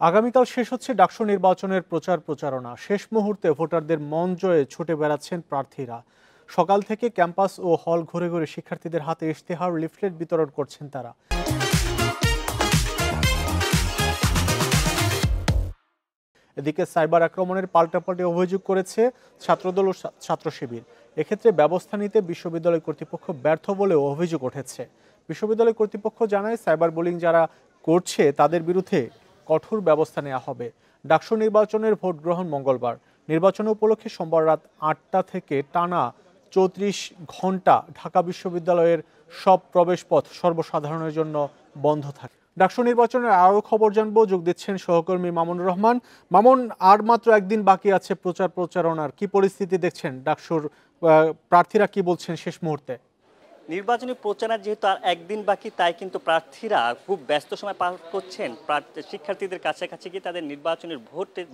আগামীকাল শেষ হচ্ছে ডাকসু নির্বাচনের প্রচার প্রচারণা। শেষ মুহূর্তে ভোটারদের মন জয়ে ছুটে বেড়াচ্ছেন প্রার্থীরা। সকাল থেকে ক্যাম্পাস ও হল ঘুরে ঘুরে শিক্ষার্থীদের হাতে ইশতেহার, লিফলেট বিতরণ করছেন তারা। এদিকে সাইবার আক্রমণের পাল্টাপাল্টি অভিযোগ করেছে ছাত্রদল ও ছাত্র শিবির। এক্ষেত্রে ব্যবস্থা নিতে বিশ্ববিদ্যালয় কর্তৃপক্ষ ব্যর্থ বলেও অভিযোগ উঠেছে। বিশ্ববিদ্যালয় কর্তৃপক্ষ জানায়, সাইবার বুলিং যারা করছে তাদের বিরুদ্ধে কঠোর ব্যবস্থা নেওয়া হবে। ডাকসু নির্বাচনের ভোট গ্রহণ মঙ্গলবার। নির্বাচন উপলক্ষে সোমবার রাত ৮টা থেকে টানা ৩৪ ঘন্টা ঢাকা বিশ্ববিদ্যালয়ের সব প্রবেশপথ সর্বসাধারণের জন্য বন্ধ থাকে। ডাকসু নির্বাচনের আরও খবর জানবো, যোগ দিচ্ছেন সহকর্মী মামুনুর রহমান। মামুন, আর মাত্র একদিন বাকি আছে প্রচার প্রচারণার, কি পরিস্থিতি দেখছেন? ডাকসুর প্রার্থীরা কি বলছেন শেষ মুহূর্তে? নির্বাচনী প্রচারের যেহেতু আর একদিন বাকি, তাই কিন্তু প্রার্থীরা খুব ব্যস্ত সময় পার করছেন শিক্ষার্থীদের কাছাকাছি গিয়ে তাদের নির্বাচনের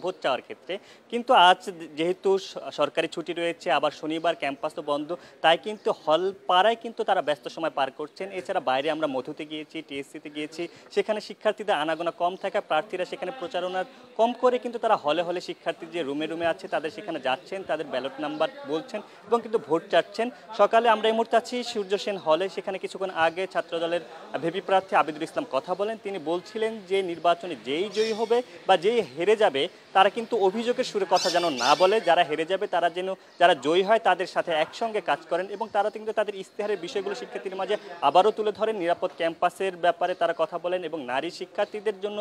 ভোট চাওয়ার ক্ষেত্রে। কিন্তু আজ যেহেতু সরকারি ছুটি রয়েছে, আবার শনিবার ক্যাম্পাসও বন্ধ, তাই কিন্তু হল পাড়ায় কিন্তু তারা ব্যস্ত সময় পার করছেন। এছাড়া বাইরে আমরা মধুতে গিয়েছি, টিএসসিতে গিয়েছি, সেখানে শিক্ষার্থীদের আনাগোনা কম থাকা, প্রার্থীরা সেখানে প্রচারণার কম করে কিন্তু তারা হলে হলে শিক্ষার্থী যে রুমে রুমে আছে তাদের সেখানে যাচ্ছেন, তাদের ব্যালট নাম্বার বলছেন এবং কিন্তু ভোট চাচ্ছেন। সকালে আমরা এই মুহূর্তে আছি সূর্য সেন হলে। সেখানে কিছুক্ষণ আগে ছাত্রদলের ভিপি প্রার্থী আবিদুল ইসলাম কথা বলেন। তিনি বলছিলেন যে নির্বাচনে যেই জয়ী হবে বা যেই হেরে যাবে তারা কিন্তু অভিযোগের সুরে কথা যেন না বলে, যারা হেরে যাবে তারা যেন যারা জয়ী হয় তাদের সাথে একসঙ্গে কাজ করেন এবং তারা কিন্তু তাদের ইশতেহারের বিষয়গুলো শিক্ষার্থীদের মাঝে আবারও তুলে ধরেন। নিরাপদ ক্যাম্পাসের ব্যাপারে তারা কথা বলেন এবং নারী শিক্ষার্থীদের জন্য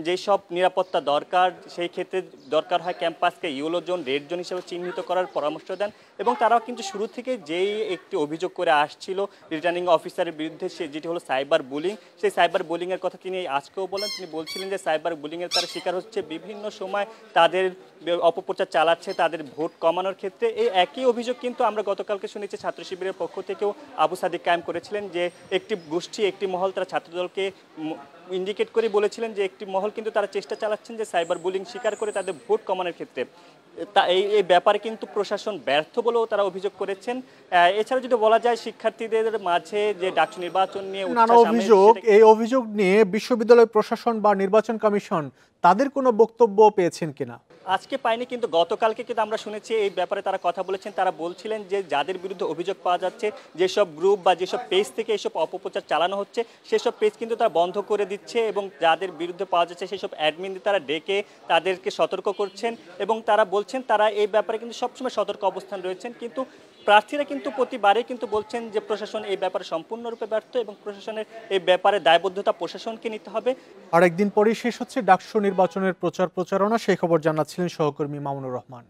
যেসব নিরাপত্তা দরকার সেই ক্ষেত্রে দরকার হয় ক্যাম্পাসকে ইয়েলো জোন, রেড জোন হিসেবে চিহ্নিত করার পরামর্শ দেন। এবং তারাও কিন্তু শুরু থেকে যেই একটি অভিযোগ করে আসছিল রিটার্নিং অফিসারের বিরুদ্ধে, যেটি হলো সাইবার বুলিং, সেই সাইবার বুলিংয়ের কথা তিনি আজকেও বলেন। তিনি বলছিলেন যে সাইবার বুলিংয়ের তারা শিকার হচ্ছে, বিভিন্ন সময় তাদের অপপ্রচার চালাচ্ছে তাদের ভোট কমানোর ক্ষেত্রে। এই একই অভিযোগ কিন্তু আমরা গতকালকে শুনেছি ছাত্র শিবিরের পক্ষ থেকেও আবু সাদিক কায়েম করেছিলেন যে একটি গোষ্ঠী, একটি মহল তারা ছাত্রদলকে ইন্ডিকেট করে বলেছিলেন যে একটি মহল কিন্তু তারা চেষ্টা চালাচ্ছেন যে সাইবার বুলিং শিকার করে তাদের ভোট কমানোর ক্ষেত্রে। তা এই ব্যাপারে কিন্তু প্রশাসন ব্যর্থ বলেও তারা অভিযোগ করেছেন। এছাড়া যদি বলা যায় শিক্ষার্থীদের মাঝে যে ডাকসু নির্বাচন নিয়ে নানা অভিযোগ, এই অভিযোগ নিয়ে বিশ্ববিদ্যালয় প্রশাসন বা নির্বাচন কমিশন তাদের কোনো বক্তব্য পেয়েছেন কিনা? আজকে পাইনি, কিন্তু গতকালকে কিন্তু আমরা শুনেছি এই ব্যাপারে তারা কথা বলেছেন। তারা বলছিলেন যে যাদের বিরুদ্ধে অভিযোগ পাওয়া যাচ্ছে, যেসব গ্রুপ বা যেসব পেজ থেকে এসব অপপ্রচার চালানো হচ্ছে সেসব পেজ কিন্তু তারা বন্ধ করে দিচ্ছে এবং যাদের বিরুদ্ধে পাওয়া যাচ্ছে সেসব অ্যাডমিনদের তারা ডেকে তাদেরকে সতর্ক করছেন এবং তারা বলছেন তারা এই ব্যাপারে কিন্তু সবসময় সতর্ক অবস্থান রয়েছেন। কিন্তু প্রার্থীরা কিন্তু প্রতিবারে কিন্তু বলছেন যে প্রশাসন এই ব্যাপারে সম্পূর্ণরূপে ব্যর্থ এবং প্রশাসনের এই ব্যাপারে দায়বদ্ধতা প্রশাসনকে নিতে হবে। আর একদিন পরেই শেষ হচ্ছে ডাকসু নির্বাচনের প্রচার প্রচারণা, সেই খবর জানাচ্ছিলেন সহকর্মী মামুনুর রহমান।